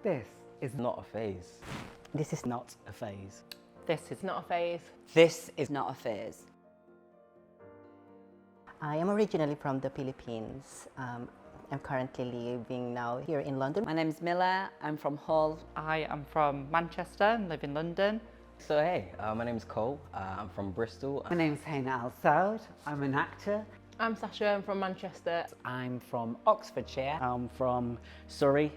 This is Not a phase. This is not a phase. This is not a phase. This is not a phase. I am originally from the Philippines. I'm currently living now here in London. My name's Miller, I'm from Hull. I am from Manchester and live in London. So hey, my name's Cole. I'm from Bristol. My name's Haina Al Saud. I'm an actor. I'm Sasha, I'm from Manchester. I'm from Oxfordshire. I'm from Surrey.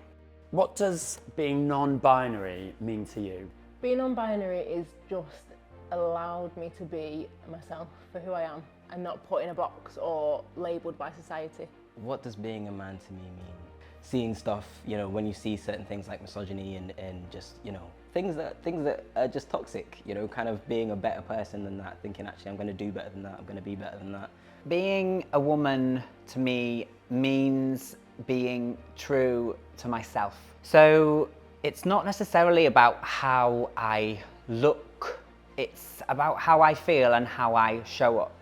What does being non-binary mean to you? Being non-binary is just allowed me to be myself for who I am and not put in a box or labelled by society. What does being a man to me mean? Seeing stuff, you know, when you see certain things like misogyny and just, you know, things that are just toxic, you know, kind of being a better person than that, thinking actually I'm going to do better than that, I'm going to be better than that. Being a woman to me means being true to myself. So it's not necessarily about how I look, it's about how I feel and how I show up.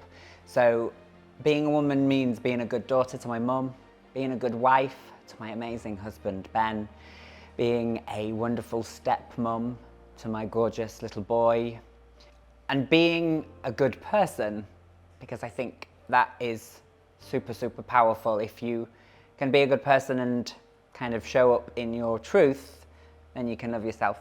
So being a woman means being a good daughter to my mum, being a good wife to my amazing husband Ben, being a wonderful stepmom to my gorgeous little boy, and being a good person, because I think that is super, super powerful. If you can be a good person and kind of show up in your truth, then you can love yourself,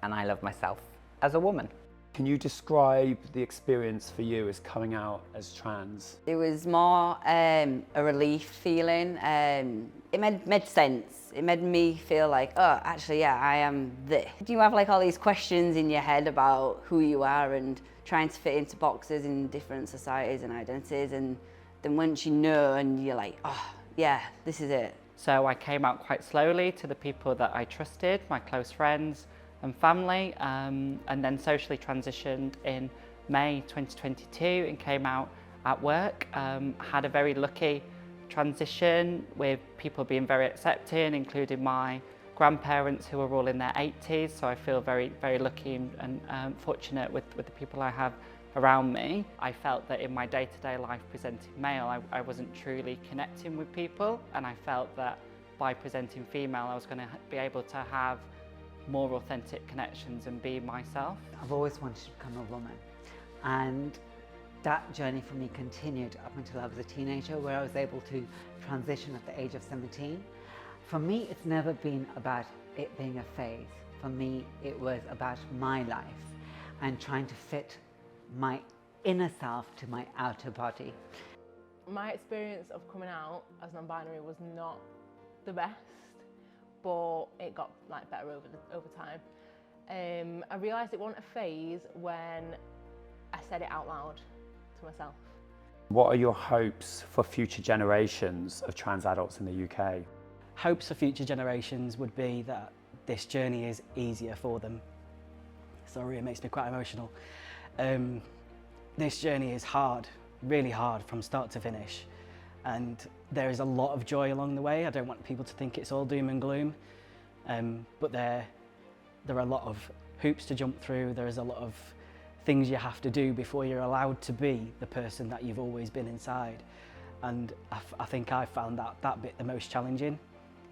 and I love myself as a woman. Can you describe the experience for you as coming out as trans? It was more a relief feeling. It made sense. It made me feel like, oh, actually, yeah, I am this. You have like all these questions in your head about who you are and trying to fit into boxes in different societies and identities, and then once you know and you're like, oh, yeah, this is it. So I came out quite slowly to the people that I trusted, my close friends and family, and then socially transitioned in May 2022 and came out at work. Had a very lucky transition with people being very accepting, including my grandparents who are all in their 80s, so I feel very, very lucky and fortunate with the people I have around me. I felt that in my day-to-day life presenting male, I wasn't truly connecting with people, and I felt that by presenting female, I was going to be able to have more authentic connections and be myself. I've always wanted to become a woman, and that journey for me continued up until I was a teenager, where I was able to transition at the age of 17. For me, it's never been about it being a phase. For me, it was about my life and trying to fit my inner self to my outer body. My experience of coming out as non-binary was not the best, but it got like better over time. I realised it wasn't a phase when I said it out loud to myself. What are your hopes for future generations of trans adults in the UK? Hopes for future generations would be that this journey is easier for them. Sorry, it makes me quite emotional. This journey is hard, really hard from start to finish, and there is a lot of joy along the way. I don't want people to think it's all doom and gloom, but there are a lot of hoops to jump through. There is a lot of things you have to do before you're allowed to be the person that you've always been inside, and I think I found that bit the most challenging.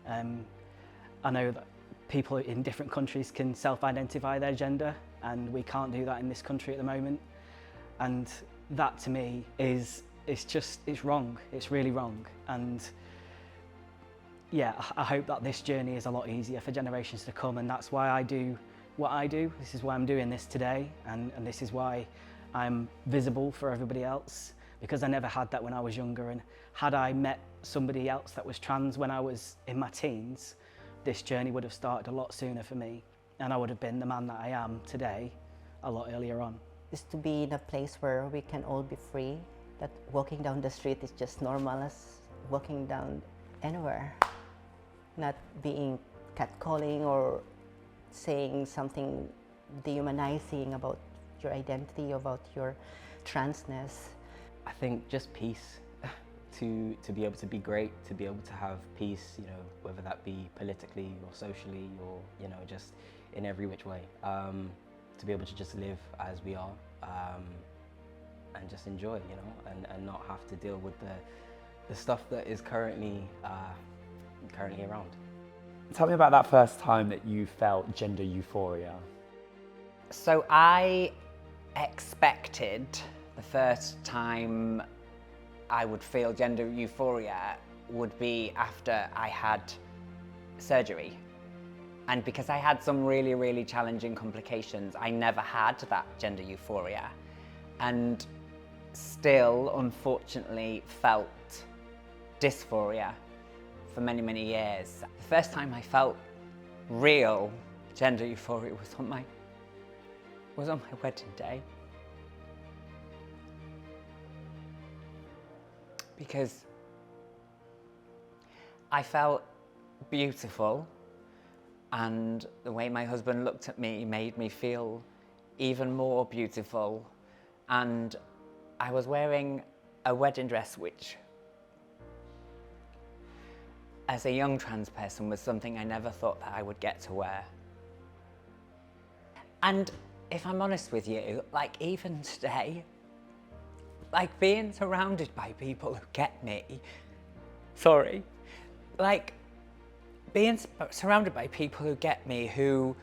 I know that people in different countries can self-identify their gender, and we can't do that in this country at the moment, and that to me it's wrong. It's really wrong, and yeah, I hope that this journey is a lot easier for generations to come, and that's why I do what I do. This is why I'm doing this today, and this is why I'm visible for everybody else, because I never had that when I was younger, and had I met somebody else that was trans when I was in my teens, this journey would have started a lot sooner for me, and I would have been the man that I am today a lot earlier on. Is to be in a place where we can all be free, that walking down the street is just normal as walking down anywhere. Not being catcalling or saying something dehumanizing about your identity, about your transness. I think just peace, to be able to be great, to be able to have peace, you know, whether that be politically or socially or, you know, just in every which way. To be able to just live as we are, and just enjoy, you know, and not have to deal with the stuff that is currently around. Tell me about that first time that you felt gender euphoria. So I expected the first time I would feel gender euphoria would be after I had surgery. And because I had some really, really challenging complications, I never had that gender euphoria. And still, unfortunately, felt dysphoria for many, many years. The first time I felt real gender euphoria was on my wedding day. Because I felt beautiful, and the way my husband looked at me made me feel even more beautiful. And I was wearing a wedding dress which, as a young trans person, was something I never thought that I would get to wear. And if I'm honest with you, like even today, like being surrounded by people who get me, like being surrounded by people who get me, who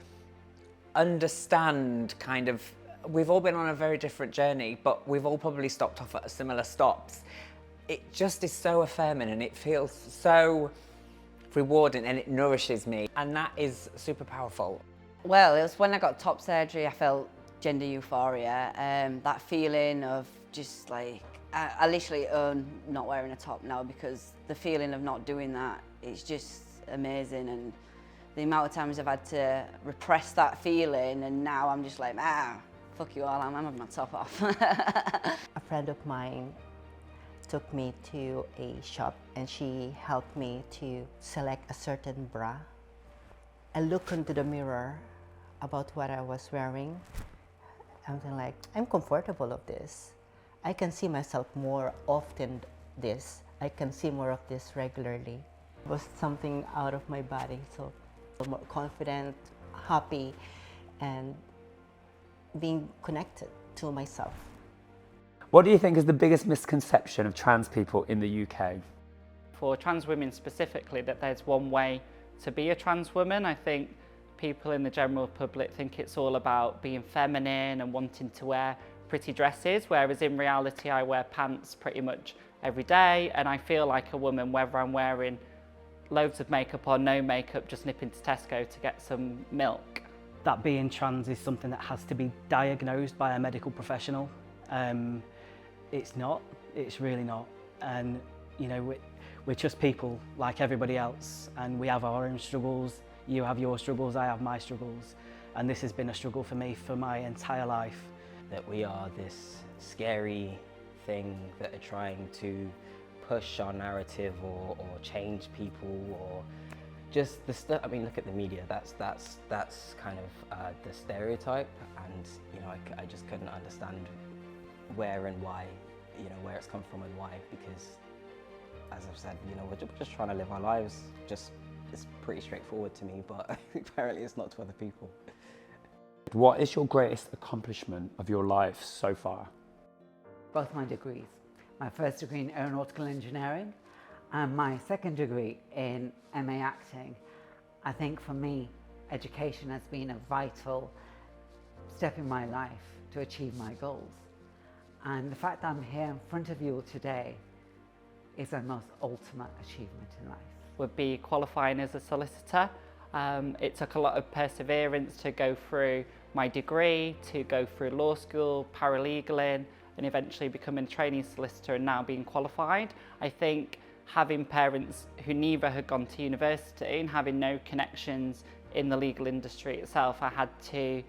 understand kind of, we've all been on a very different journey, but we've all probably stopped off at similar stops. It just is so affirming, and it feels so rewarding, and it nourishes me, and that is super powerful. Well, it was when I got top surgery, I felt gender euphoria. That feeling of just like, I literally own not wearing a top now, because the feeling of not doing that is just amazing. And the amount of times I've had to repress that feeling, and now I'm just like, fuck you all, I'm having my top off. A friend of mine took me to a shop and she helped me to select a certain bra. I looked into the mirror about what I was wearing. I'm like, I'm comfortable of this. I can see myself more often this. I can see more of this regularly. It was something out of my body, so more confident, happy, and being connected to myself. What do you think is the biggest misconception of trans people in the UK? For trans women specifically, that there's one way to be a trans woman. I think people in the general public think it's all about being feminine and wanting to wear pretty dresses, whereas in reality I wear pants pretty much every day, and I feel like a woman whether I'm wearing loads of makeup or no makeup, just nipping to Tesco to get some milk. That being trans is something that has to be diagnosed by a medical professional. It's not, it's really not. And you know, we're just people like everybody else, and we have our own struggles. You have your struggles, I have my struggles. And this has been a struggle for me for my entire life. That we are this scary thing that are trying to push our narrative or change people, or just the stuff. I mean, look at the media. That's kind of the stereotype, and you know, I just couldn't understand where and why, you know, where it's come from and why. Because, as I've said, you know, we're just trying to live our lives. Just it's pretty straightforward to me, but apparently it's not to other people. What is your greatest accomplishment of your life so far? Both my degrees. My first degree in aeronautical engineering and my second degree in MA acting. I think for me, education has been a vital step in my life to achieve my goals. And the fact that I'm here in front of you all today is the most ultimate achievement in life. Would be qualifying as a solicitor. It took a lot of perseverance to go through my degree, to go through law school, paralegaling, and eventually becoming a trainee solicitor and now being qualified. I think having parents who neither had gone to university and having no connections in the legal industry itself, I had to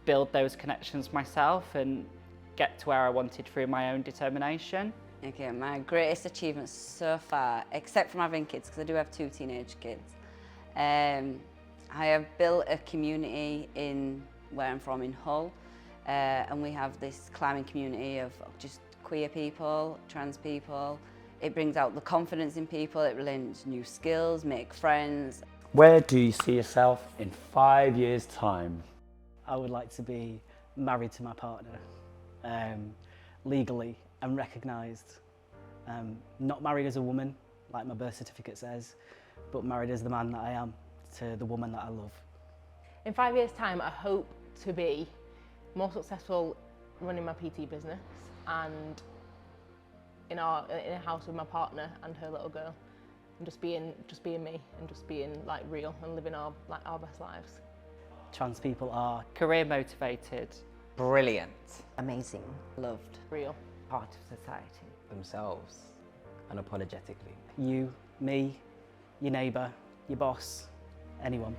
build those connections myself and get to where I wanted through my own determination. Okay, my greatest achievement so far, except from having kids, because I do have 2 teenage kids, I have built a community in where I'm from in Hull, and we have this climbing community of just queer people, trans people. It brings out the confidence in people, it learns new skills, make friends. Where do you see yourself in 5 years' time? I would like to be married to my partner, legally and recognised. Not married as a woman, like my birth certificate says, but married as the man that I am to the woman that I love. In 5 years' time, I hope to be more successful running my PT business and in a house with my partner and her little girl, and just being me and just being like real and living our best lives. Trans people are Career motivated. Brilliant. Amazing. Loved. Real. Part of society. Themselves, unapologetically. you, me, your neighbour, your boss, anyone.